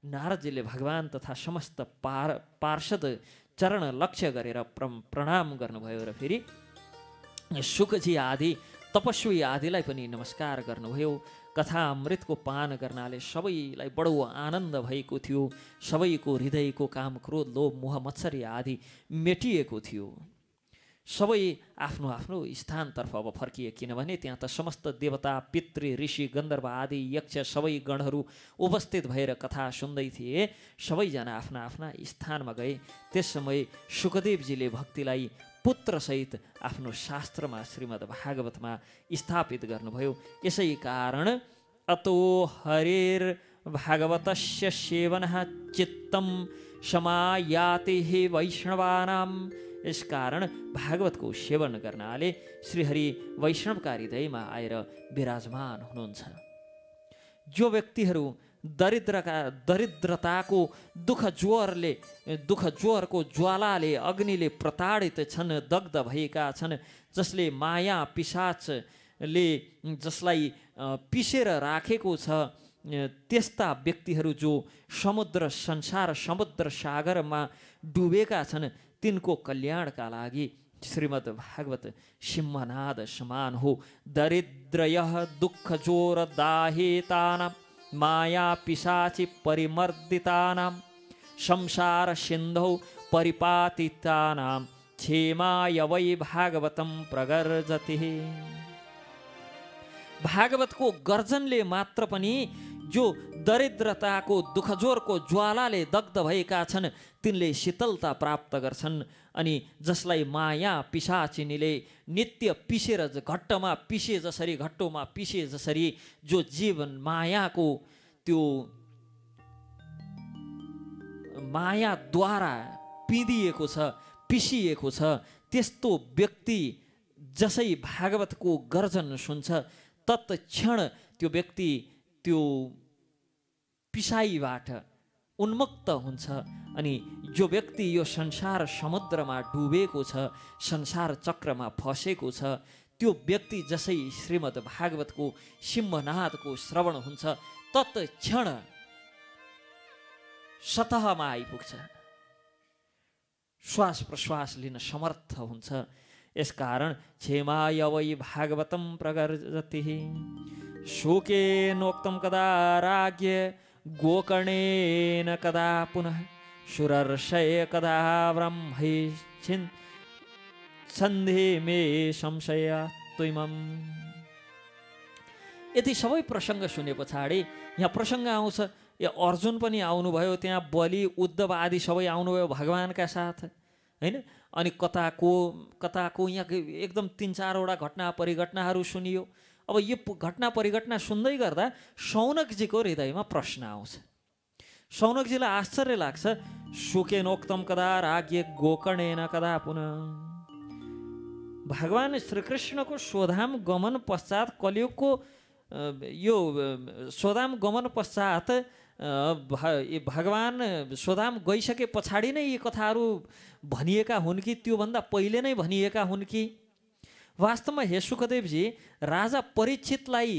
नारदजीले भगवान तथा समस्त पार्षद चरण लक्ष्य गरेर प्रणाम गर्नुभयो र फेरि शुकजी आदि तपस्वी आदिलाई पनि नमस्कार गर्नुभयो। कथा अमृतको पान गर्नाले सबैलाई बडो आनन्द भएको थियो। सबैको हृदयको काम क्रोध लोभ मोह मत्सरी आदि मेटिएको थियो। सबै आफ्नो आफ्नो स्थानतर्फ अब फर्किए, किनभने त्यहाँ त समस्त देवता पितृ ऋषि गन्धर्व आदि यक्ष सबै गणहरू उपस्थित भएर कथा सुन्दै थिए। सबैजना आफ्ना आफ्ना स्थानमा गए। त्यस समय शुकदेवजीले भक्तिलाई पुत्रसहित आफ्नो शास्त्रमा श्रीमद् भागवतमा स्थापित गर्नुभयो। यसै कारण अतो हरेर भागवतस्य सेवनः चित्तं समायाति हे वैष्णवानां। यस कारण भागवतको सेवन गर्नाले श्रीहरि वैष्णवका हृदयमा आएर विराजमान हुनुहुन्छ। जो व्यक्तिहरू दरिद्रताको दुःख ज्वरको ज्वालाले अग्निले प्रताडित छन्, दग्ध भएका छन्, जसले माया पिशाचले जसलाई पिसेर राखेको छ, त्यस्ता व्यक्तिहरू जो संसार समुद्र सागरमा डुबेका छन्, तिनको कल्याणका लागि श्रीमद् भागवत सिंहनाद समान हो। दरिद्रयः दुःख जोर दाहेतानां माया पिशाचि परिमर्दितानां संसार सिन्धौ परिपातितानां क्षेमाय वै भागवतं प्रगर्जति। भागवतको गर्जनले मात्र पनि जो दरिद्रताको दुःखजोरको ज्वालाले दग्ध भएका छन् तिनले शीतलता प्राप्त गर्छन्। अनि जसलाई माया पिशाचिनीले नित्य पिसेर घट्टोमा पिसे जसरी जो जीवन मायाको त्यो मायाद्वारा पिँदिएको छ, पिसिएको छ, त्यस्तो व्यक्ति जसै भागवतको गर्जन सुन्छ तत्क्षण त्यो व्यक्ति त्यो पिसाईबाट उन्मुक्त हुन्छ। अनि जो व्यक्ति यो संसार समुद्रमा डुबेको छ, संसार चक्रमा फसेको छ, त्यो व्यक्ति जसै श्रीमद् भागवतको सिंहनादको श्रवण हुन्छ तत्क्षण सतहमा आइपुग्छ, श्वास प्रश्वास लिन समर्थ हुन्छ। यसकारण क्षेमाय वै भागवतं प्रगर्जति। शोकेनोक्तं कदा राज्ञ गोकर्णेन कदा पुनः सुरर्षय कदा ब्रह्मैच्छिन् सन्धि मे संशय तुइमम्। यति सबै प्रसङ्ग सुने पछाडि यहाँ प्रसङ्ग आउँछ, यो अर्जुन पनि आउनुभयो, त्यहाँ बलि उद्धव आदि सबै आउनुभयो भगवानका साथ, होइन। अनि कताको यहाँ एकदम 3-4वटा घटना परिघटनाहरू सुनियो। अब यो घटना परिघटना सुन्दै गर्दा शौनकजीको हृदयमा प्रश्न आउँछ। शौनकजीलाई आश्चर्य लाग्छ, शोकेनोक्तम कदा राज्ञ गोकर्णेन कदा पुनः। भगवान श्रीकृष्णको स्वधाम गमन पश्चात कलियुगको यो स्वधाम गमन पश्चात भगवान स्वधाम गइसके पछाडि नै यी कथाहरू भनिएका हुन् कि त्योभन्दा पहिले नै भनिएका हुन् कि? वास्तवमा हे सुखदेवजी, राजा परीक्षितलाई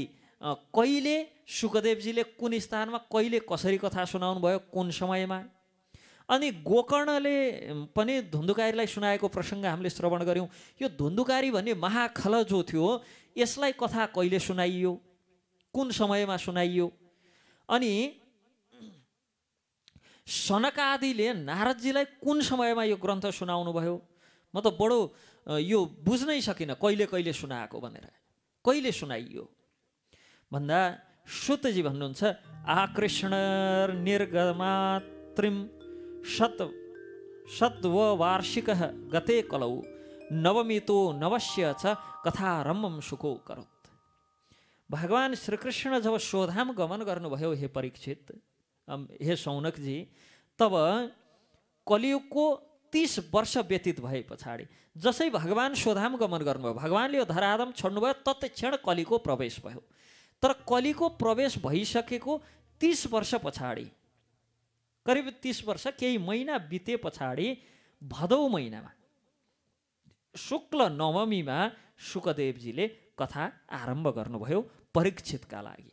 कहिले सुखदेवजीले कुन स्थानमा कहिले कसरी कथा सुनाउनु भयो, कुन समयमा? अनि गोकर्णले पनि धुन्धुकारीलाई सुनाएको प्रसङ्ग हामीले श्रवण गऱ्यौँ। यो धुन्धुकारी भन्ने महाखल जो थियो यसलाई कथा कहिले सुनाइयो, कुन समयमा सुनाइयो? अनि सनकादिले नारदजीलाई कुन समयमा यो ग्रन्थ सुनाउनु भयो? म त बडो यो बुझ्नै सकिनँ कहिले कहिले सुनाएको भनेर, कहिले सुनाइयो भन्दा सुतजी भन्नुहुन्छ, आकृष्ण निर्गमात्रिम सत्व वार्षिक गते कलौ नवमितो नवस्य च कथारम्भम सुखो करोत्। भगवान श्रीकृष्ण जब स्वधाम गमन गर्नुभयो हे परीक्षित, हे शौनकजी, तब कलियुगको 30 वर्ष व्यतीत भए पछाडि जसै भगवान स्वधाम गमन गर्नुभयो, भगवानले यो धराधाम छोड्नुभयो, तत्क्षण कलिको प्रवेश भयो। तर कलिको प्रवेश भइसकेको 30 वर्ष पछाडि, करिब 30 वर्ष केही महिना बिते पछाडि भदौ महिनामा शुक्ल नवमीमा सुखदेवजीले कथा आरम्भ गर्नुभयो परीक्षितका लागि।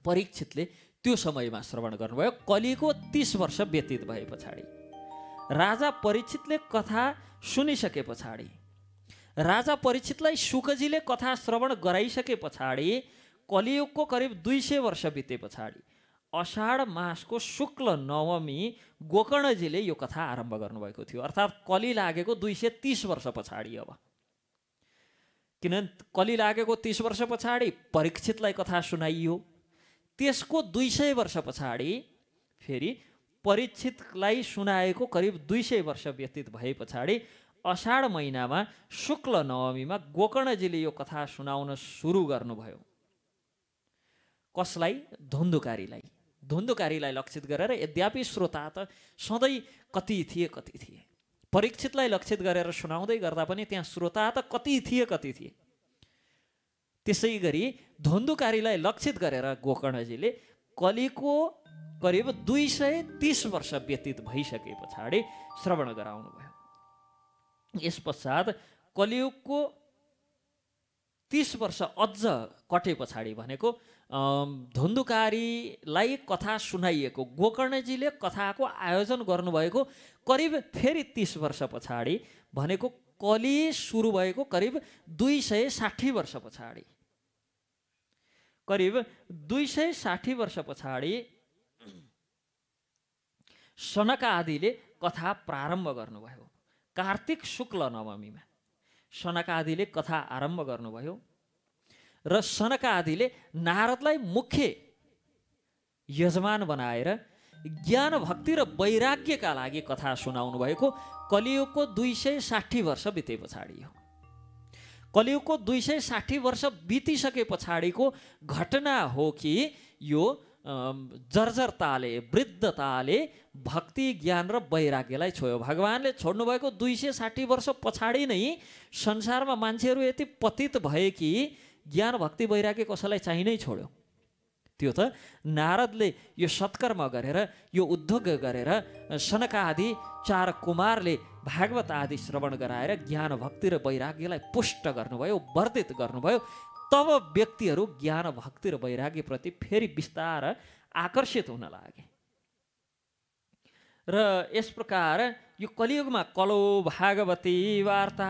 परीक्षितले त्यो समयमा श्रवण गर्नुभयो। कलिको 30 वर्ष व्यतीत भए पछाडि राजा परीक्षितले कथा सुनिसके पछाडि, राजा परीक्षितलाई शुकजीले कथा श्रवण गराइसके पछाडि, कलियुगको करिब 200 वर्ष बिते पछाडि अषाढ मासको शुक्ल नवमी गोकर्णजीले यो कथा आरम्भ गर्नुभएको थियो। अर्थात् कलि लागेको 230 वर्ष पछाडि। अब किनभने कलि लागेको 30 वर्ष पछाडि परीक्षितलाई कथा सुनाइयो, त्यसको 200 वर्ष पछाडि फेरि परीक्षितलाई सुनाएको करिब 200 वर्ष व्यतीत भए पछाडि अषाढ महिनामा शुक्ल नवमीमा गोकर्णजीले यो कथा सुनाउन सुरु गर्नुभयो। कसलाई? धुन्धुकारीलाई। धुन्धुकारीलाई लक्षित गरेर। यद्यपि श्रोता त सधैँ कति थिए कति थिए, परीक्षितलाई लक्षित गरेर सुनाउँदै गर्दा पनि त्यहाँ श्रोता त कति थिए कति थिए। त्यसै गरी धुन्धुकारीलाई लक्षित गरेर गोकर्णजीले कलिको करिब 230 वर्ष व्यतीत भइसके पछाडि श्रवण गराउनु भयो। यस पश्चात कलियुगको 30 वर्ष अझ कटे पछाडि भनेको धुन्धुकारीलाई कथा सुनाइएको, गोकर्णजीले कथाको आयोजन गर्नुभएको करिब फेरि 30 वर्ष पछाडि भनेको कलि सुरु भएको करिब 260 वर्ष पछाडि, करिब 260 वर्ष पछाडि सनकादिले कथा प्रारम्भ गर्नुभयो। कार्तिक शुक्ल नवमीमा सनकादिले कथा आरम्भ गर्नुभयो र सनकादिले नारदलाई मुख्य यजमान बनाएर ज्ञान भक्ति र वैराग्यका लागि कथा सुनाउनु भएको कलियुगको 260 वर्ष बिते पछाडि हो। कलियुगको 260 वर्ष बितिसके पछाडिको घटना हो कि यो जर्जरताले, वृद्धताले भक्ति ज्ञान र वैराग्यलाई छोयो। भगवानले छोड्नुभएको 260 वर्ष पछाडि नै संसारमा मान्छेहरू यति पतित भए कि ज्ञान भक्ति वैराग्य कसैलाई चाहिँ नै छोड्यो। त्यो त नारदले यो सत्कर्म गरेर, यो उद्योग गरेर सनकादि 4 कुमारले भागवत आदि श्रवण गराएर ज्ञान भक्ति र वैराग्यलाई पुष्ट गर्नुभयो, वर्धित गर्नुभयो। तब व्यक्तिहरू ज्ञान भक्ति र वैराग्य प्रति फेरि बिस्तार आकर्षित हुन लागे। र यस प्रकार यो कलियुगमा कलो भागवती वार्ता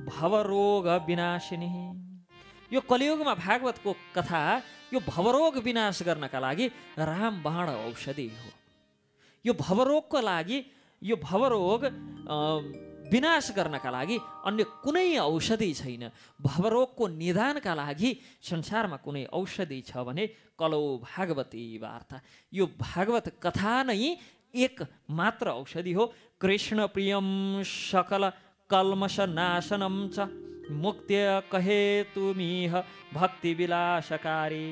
भवरोग विनाशिनी, यो कलियुगमा भागवतको कथा यो भवरोग विनाश गर्नका लागि रामबाण औषधि हो। यो भवरोगको लागि, यो भवरोग विनाश गर्नका लागि अन्य कुनै औषधि छैन। भवरोगको निदानका लागि संसारमा कुनै औषधि छ भने कलौ भागवती वार्ता, यो भागवत कथा नै एक मात्र औषधि हो। कृष्ण प्रियम सकल कल्मष नाशनम च मुक्त्य कहे तुमीह भक्ति विलासकारी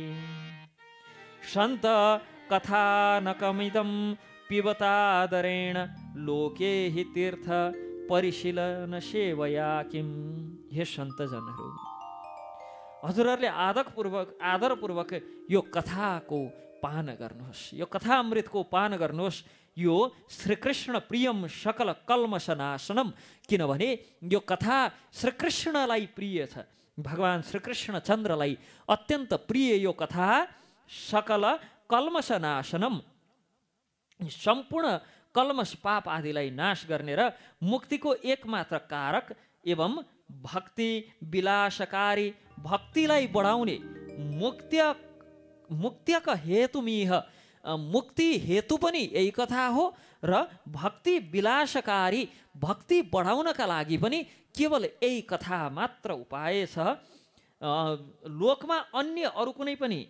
संत कथानकमिदं पिबतादरेण लोके हि तीर्थ परिशीलन सेवया किम। हे सन्तजनहरू, हजुरहरूले आदरपूर्वक यो कथाको पान गर्नुहोस्, यो कथा अमृतको पान गर्नुहोस्। यो श्रीकृष्ण प्रियम सकल कल्मष नाशनम, किनभने यो कथा श्रीकृष्णलाई प्रिय छ। भगवान श्रीकृष्ण चन्द्रलाई अत्यन्त प्रिय यो कथा सकल कल्मष नाशनम, सम्पूर्ण कल्मष पाप आदिलाई नाश गर्ने र मुक्तिको एकमात्र कारक एवं भक्ति विलासकारी, भक्तिलाई बढाउने, मुक्त्यका हेतुमिह, मुक्ति हेतु पनि यही कथा हो र भक्ति विलासकारी, भक्ति बढाउनका लागि पनि केवल यही कथा मात्र उपाय छ। लोकमा अन्य अरू कुनै पनि,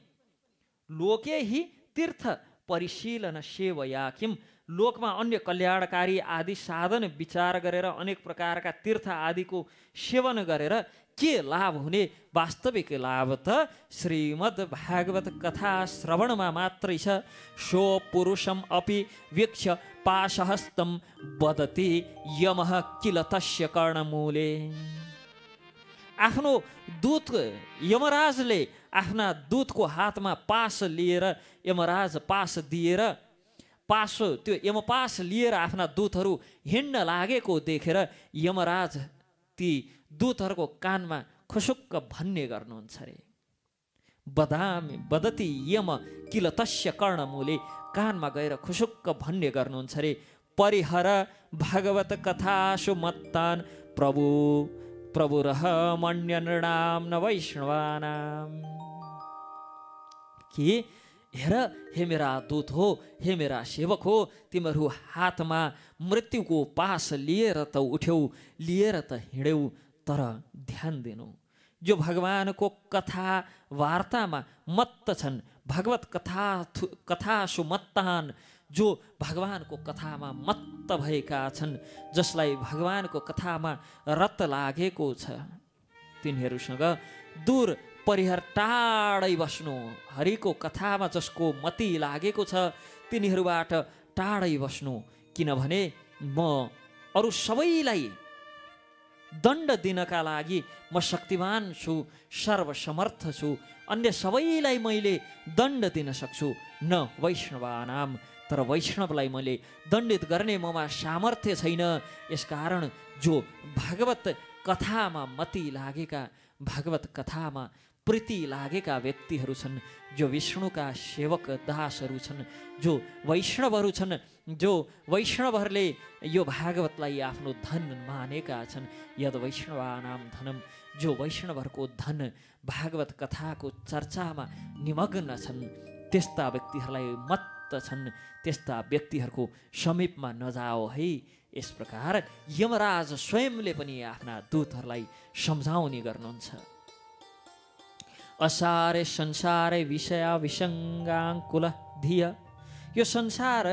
लोके हि तीर्थ परिशीलन सेवया किम, लोकमा अन्य कल्याणकारी आदि साधन विचार गरेर अनेक प्रकारका तीर्थ आदिको सेवन गरेर के लाभ हुने? वास्तविक लाभ त श्रीमद् भागवत कथा श्रवणमा मात्रै छ। सो पुरुषम अपि वीक्ष्य पाशहस्तं वदति यमः किल तस्य कर्णमूले। आफ्नो दूत यमराजले आफ्ना दूतको हातमा पास लिएर, यमराज पास दिएर, पास त्यो यमपास लिएर आफ्ना दूतहरू हिँड्न लागेको देखेर यमराज ती दूतहरूको कानमा खुसुक्क भन्ने गर्नुहुन्छ अरे। वदति यम किल तस्य कर्णमूले, कानमा गएर खुसुक्क भन्ने गर्नुहुन्छ रे, परिहर भागवत कथासु मत्तान प्रभु प्रभु रहमण्य नृणाम न वैष्णवानाम। कि हेर हे मेरा दूत हो, हे मेरा सेवक हो, तिमीहरू हातमा मृत्युको पास लिएर त उठ्यौ, लिएर त हिँड्यौ, तर ध्यान दिनु जो भगवानको कथा वार्तामा मत्त छन्, भगवत कथासु मत्तान, जो भगवानको कथामा मत्त भएका छन्, जसलाई भगवानको कथामा रत लागेको छ, तिनीहरूसँग दूर परिहर टाढै बस्नु। हरिको कथामा जसको मति लागेको छ तिनीहरूबाट टाढै बस्नु, किनभने म अरू सबैलाई दण्ड दिनका लागि म शक्तिमान छु, सर्वसमर्थ छु, अन्य सबैलाई मैले दण्ड दिन सक्छु, न वैष्णवानाम, तर वैष्णवलाई मैले दण्डित गर्ने ममा सामर्थ्य छैन। यसकारण जो भागवत कथामा मति लागेका, भागवत कथामा प्रीति लागेका व्यक्तिहरू छन्, जो विष्णुका सेवक दासहरू छन्, जो वैष्णवहरू छन्, जो वैष्णवहरूले यो भागवतलाई आफ्नो धन मानेका छन्, यद वैष्णवानाम धनम, जो वैष्णवहरूको धन भागवत कथाको चर्चामा निमग्न छन्, त्यस्ता व्यक्तिहरूलाई मत्त छन्, त्यस्ता व्यक्तिहरूको समीपमा नजाओ है। यस प्रकार यमराज स्वयंले पनि आफ्ना दूतहरूलाई सम्झाउने गर्नुहुन्छ। असारे संसारे विषया विसङ्गाङ्कुल धिय, यो संसार,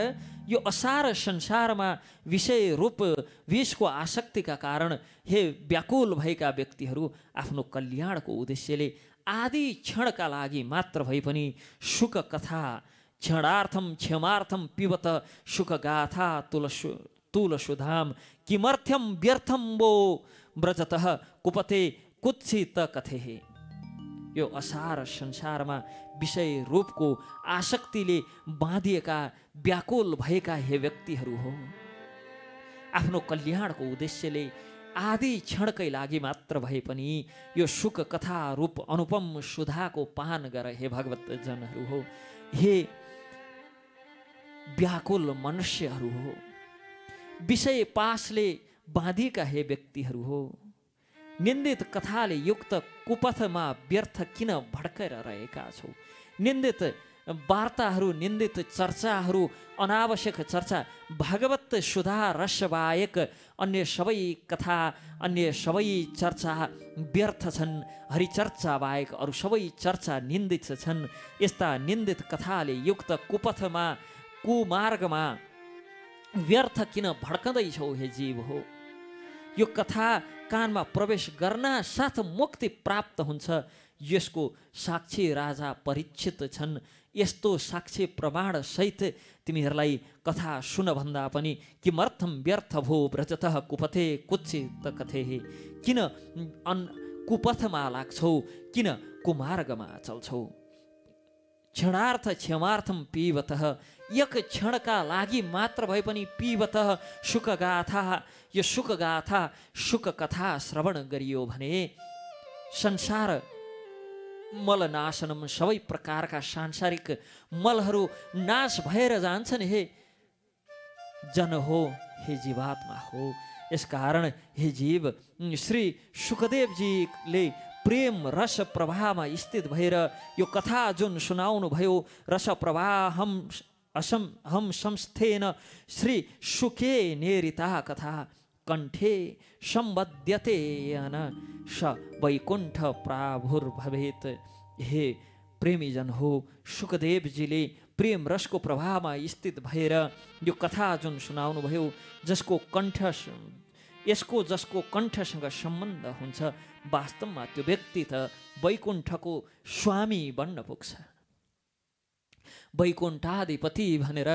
यो असार संसारमा विषय रूप विषको आसक्तिका कारण हे व्याकुल भएका व्यक्तिहरू आफ्नो कल्याणको उद्देश्यले आदि क्षणका लागि मात्र भए पनि सुख कथा क्षणार्थम क्षमार्थम पिबत सुख गाथा तुलसुधाम किमर्थ्यम व्यर्थम वो व्रजतः कुपते कुत्सित कथेहे। यो असार संसारमा विषय रूपको आसक्तिले बाँधिएका व्याकुल भएका हे व्यक्तिहरू हो, आफ्नो कल्याणको उद्देश्यले आदि क्षणकै लागि मात्र भए पनि यो सुख कथा रूप अनुपम सुधाको पान गर हे भगवत जनहरू हो, हे व्याकुल मनुष्यहरू हो, विषय पासले बाँधिएका हे व्यक्तिहरू हो, निन्दित कथाले युक्त कुपथमा व्यर्थ किन भड्केर रहेका छौ। निन्दित वार्ताहरू, निन्दित चर्चाहरू, अनावश्यक चर्चा, भागवत सुधा रसबाहेक अन्य सबै कथा, अन्य सबै चर्चा व्यर्थ छन्। हरिचर्चा बाहेक अरू सबै चर्चा निन्दित छन्। यस्ता निन्दित कथाले युक्त कुपथमा, कुमार्गमा व्यर्थ किन भड्कँदैछौ हे जीव हो। यो कथा कानमा प्रवेश गर्न साथ मुक्ति प्राप्त हुन्छ। यसको साक्षी राजा परीक्षित छन्। यस्तो साक्षी प्रमाण सहित तिमीहरूलाई कथा सुन भन्दा पनि किमर्थम व्यर्थ भो व्रजतः कुपथे कुत्सित कथेहे, किन कुपथमा लाग्छौ, किन कुमार्गमा चल्छौ। क्षणार्थ क्षमार्थम पिबतः, एक क्षणका लागि मात्र भए पनि पिबतः सुखगाथा, यो सुखगाथा सुख कथा श्रवण गरियो भने संसार मलनाशनम, सबै प्रकारका सांसारिक मलहरू नाश भएर जान्छन् हे जन हो, हे जीवात्मा हो। यसकारण हे जीव, श्री सुखदेवजीले प्रेम रस प्रवाहमा स्थित भएर यो कथा जुन सुनाउनु भयो, रस प्रवाह हम संस्थेन श्री सुखे नेरिता कथा कण्ठे सम्बध्यते यन स वैकुण्ठ प्राभुर्भवेत्। हे प्रेमीजन हो, सुखदेवजीले प्रेम रसको प्रभावमा स्थित भएर यो कथा जुन सुनाउनु भयो, जसको कण्ठसँग सम्बन्ध हुन्छ, वास्तवमा त्यो व्यक्ति त वैकुण्ठको स्वामी बन्न पुग्छ। वैकुण्ठाधिपति भनेर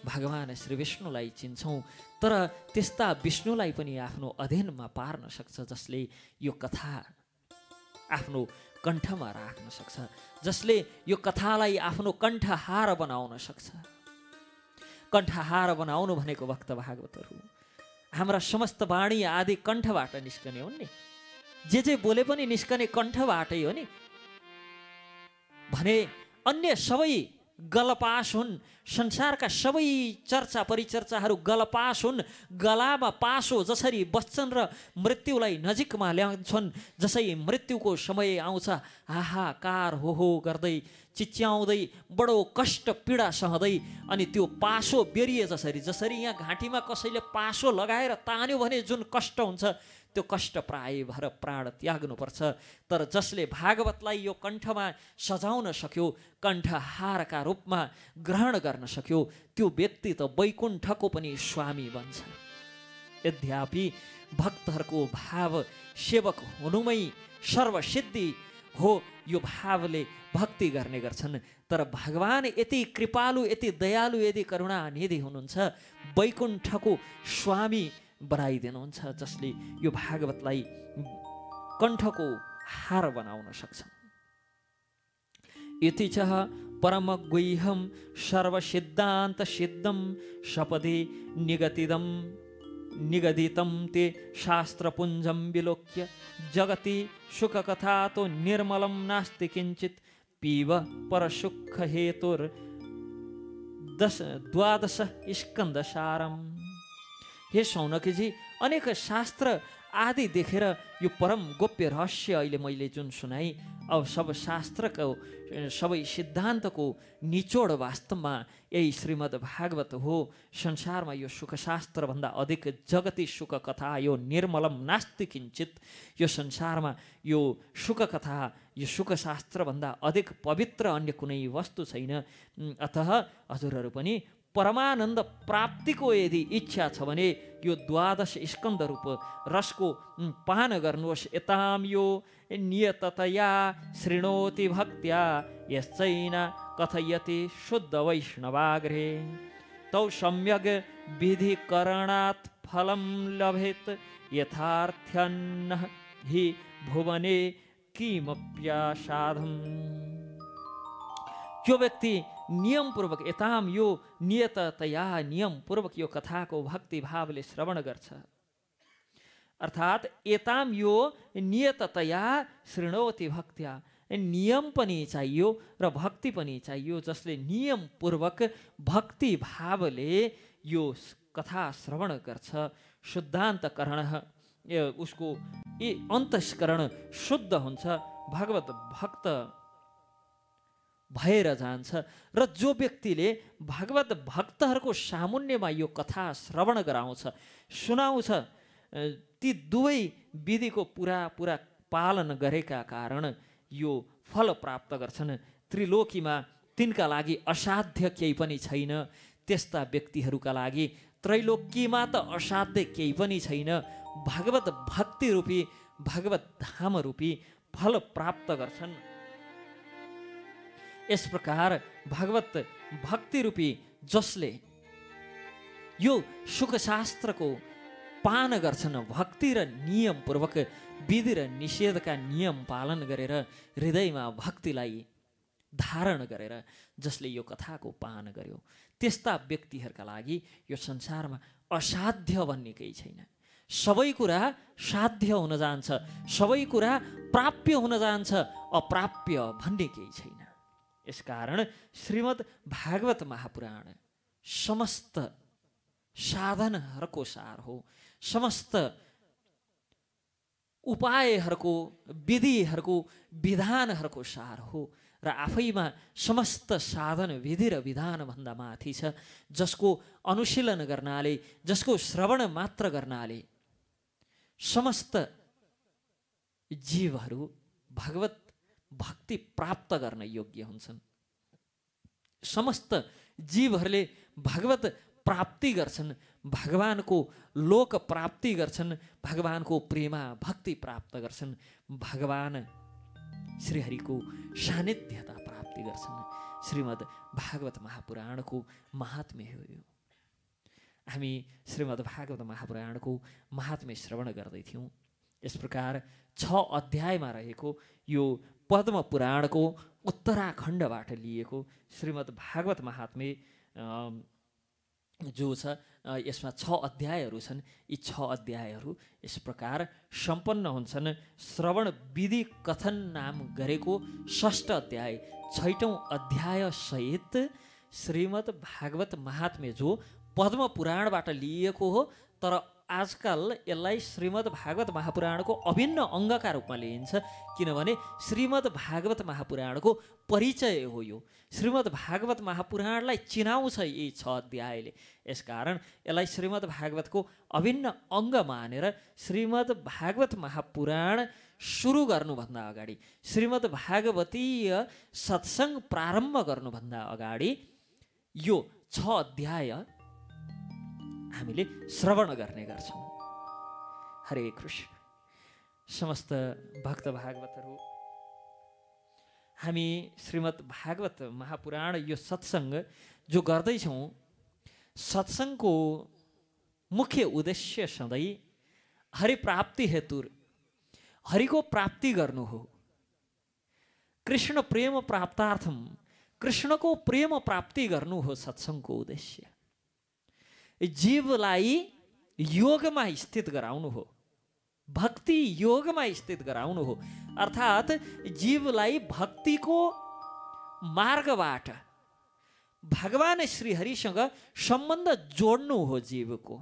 भगवान श्री विष्णुलाई चिन्छौँ, तर त्यस्ता विष्णुलाई पनि आफ्नो अध्ययनमा पार्न सक्छ, जसले यो कथा आफ्नो कण्ठमा राख्न सक्छ, जसले यो कथालाई आफ्नो कण्ठहार बनाउन सक्छ। कण्ठहार बनाउनु भनेको भक्त भागवतहरू हाम्रा समस्त वाणी आदि कण्ठबाट निस्कने हुन् नि। जे बोले पनि निस्कने कण्ठबाटै हो नि। भने अन्य सबै गलपास हुन्। संसारका सबै चर्चा परिचर्चाहरू गलपास हुन्। गलामा पासो जसरी बस्छन् र मृत्युलाई नजिकमा ल्याउँछन्, जसै मृत्युको समय आउँछ हाहाकार हो गर्दै चिच्याउँदै बडो कष्ट पीडा सहँदै, अनि त्यो पासो बेरिए जसरी यहाँ घाँटीमा कसैले पासो लगाएर तान्यो भने जुन कष्ट हुन्छ, त्यो कष्ट प्राय भएर प्राण त्याग्नुपर्छ। तर जसले भागवतलाई यो कण्ठमा सजाउन सक्यो, कण्ठहारका रूपमा ग्रहण गर्न सक्यो, त्यो व्यक्ति त वैकुण्ठको पनि स्वामी बन्छ। यद्यपि भक्तहरूको भाव सेवक हुनुमै सर्वसिद्धि हो, यो भावले भक्ति गर्ने गर्छन्। तर भगवान यति कृपालु, यति दयालु, यति करुणानिधि हुनुहुन्छ, वैकुण्ठको स्वामी बनाइदिनुहुन्छ, जसले यो भागवतलाई कण्ठको हार बनाउन सक्छन्। इति च परम गुह्यम सर्वसिद्धान्त सिद्धम सपदि निगदितं ते शास्त्रपुञ्जं विलोक्य जगति सुखकथा तो निर्मलं नास्ति किंचित पीव परसुख हेतुर 12 स्कंदसारम। हे शौनकीजी, अनेक शास्त्र आदि देखेर यो परम गोप्य रहस्य अहिले मैले जुन सुनाई, अब सब शास्त्रको सबै सिद्धान्तको निचोड वास्तवमा यही श्रीमद् भागवत हो। संसारमा यो सुखशास्त्रभन्दा अधिक जगती सुख कथा, यो निर्मलम नास्ति किञ्चित, यो संसारमा यो सुख कथा, यो सुखशास्त्रभन्दा अधिक पवित्र अन्य कुनै वस्तु छैन। अतः हजुरहरू पनि परमानन्द प्राप्तिको यदि इच्छा छ भने यो 12 स्कन्द रूप रसको पान गर्नुहोस्। यताम यो नियततया शृणोति भक्त्या यश्चैन कथयति शुद्ध वैष्णवाग्रे तौ सम्यग् विधिकरणात् फलं लभेत यथार्थ्यन्न हि भुवने किमप्यासाधम्। जो व्यक्ति नियमपूर्वक, यताम यो नियततया नियमपूर्वक यो कथाको भक्ति भावले श्रवण गर्छ, अर्थात् यताम यो नियततया शृणोति भक्त्या, नियम पनि चाहियो र भक्ति पनि चाहियो। जसले नियमपूर्वक भक्ति भावले यो कथा श्रवण गर्छ, शुद्धान्तकरण उसको अन्तस्करण शुद्ध हुन्छ, भगवत भक्त भएर जान्छ। र जो व्यक्तिले भगवत भक्तहरूको सामुन्यमा यो कथा श्रवण गराउँछ, सुनाउँछ, ती दुवै विधिको पुरा पालन गरेका कारण यो फल प्राप्त गर्छन्। त्रिलोकीमा तिनका लागि असाध्य केही पनि छैन। त्यस्ता व्यक्तिहरूका लागि त्रैलोकीमा त असाध्य केही पनि छैन। भगवत भक्ति रूपी, भगवत धाम रूपी फल प्राप्त गर्छन्। यस प्रकार भगवत भक्ति रूपी जसले यो सुखशास्त्रको पान गर्छन्, भक्ति र नियमपूर्वक विधि र निषेधका नियम पालन गरेर हृदयमा भक्तिलाई धारण गरेर जसले यो कथाको पान गर्यो, त्यस्ता व्यक्तिहरूका लागि यो संसारमा असाध्य भन्ने केही छैन। सबै कुरा साध्य हुन जान्छ, सबै कुरा प्राप्य हुन जान्छ, अप्राप्य भन्ने केही छैन। यसकारण श्रीमद् भागवत महापुराण समस्त साधनहरूको सार हो, समस्त उपायहरूको, विधिहरूको, विधानहरूको सार हो र आफैमा समस्त साधन विधि र विधानभन्दा माथि छ। जसको अनुशीलन गर्नाले, जसको श्रवण मात्र गर्नाले समस्त जीवहरू भगवत भक्ति प्राप्त गर्न योग्य हुन्छन्। समस्त जीवहरूले भगवत प्राप्ति गर्छन्, भगवानको लोक प्राप्ति गर्छन्, भगवानको प्रेमा भक्ति प्राप्त गर्छन्, भगवान श्रीहरिको सान्निध्यता प्राप्ति गर्छन्। श्रीमद् भागवत महापुराणको महात्म्य हो यो। हामी श्रीमद् भागवत महापुराणको महात्म्य श्रवण गर्दै थियौँ। यस प्रकार 6 अध्यायमा रहेको यो पद्म पुराणको उत्तराखण्डबाट लिएको श्रीमद् भागवत महात्म्य जो छ यसमा 6 अध्यायहरू छन्। यी 6 अध्यायहरू यस प्रकार सम्पन्न हुन्छन्। श्रवण विधि कथन नाम गरेको 6 अध्याय 6औं अध्याय सहित श्रीमद् भागवत महात्म्य जो पद्म पुराणबाट लिएको हो, तर आजकल यसलाई श्रीमद् भागवत महापुराणको अभिन्न अङ्गका रूपमा लिइन्छ, किनभने श्रीमद् भागवत महापुराणको परिचय हो यो। श्रीमद् भागवत महापुराणलाई चिनाउँछ यी 6 अध्यायले। यसकारण यसलाई श्रीमद् भागवतको अभिन्न अङ्ग मानेर श्रीमद् भागवत महापुराण सुरु गर्नुभन्दा अगाडि, श्रीमद् भागवतीय सत्सङ्ग प्रारम्भ गर्नुभन्दा अगाडि यो 6 अध्याय हामीले श्रवण गर्ने गर्छौँ। हरे कृष्ण। समस्त भक्त भागवतहरू, हामी श्रीमद् भागवत महापुराण यो सत्सङ्ग जो गर्दैछौँ, सत्सङ्गको मुख्य उद्देश्य सधैँ हरिप्राप्ति हेतु हरिको प्राप्ति गर्नु हो। कृष्ण प्रेम प्राप्तार्थम, कृष्णको प्रेम प्राप्ति गर्नु हो सत्सङ्गको उद्देश्य। जीवलाई योगमा स्थित गराउनु हो, भक्ति योगमा स्थित गराउनु हो, अर्थात् जीवलाई भक्तिको मार्गबाट भगवान श्रीहरिसँग सम्बन्ध जोड्नु हो जीवको।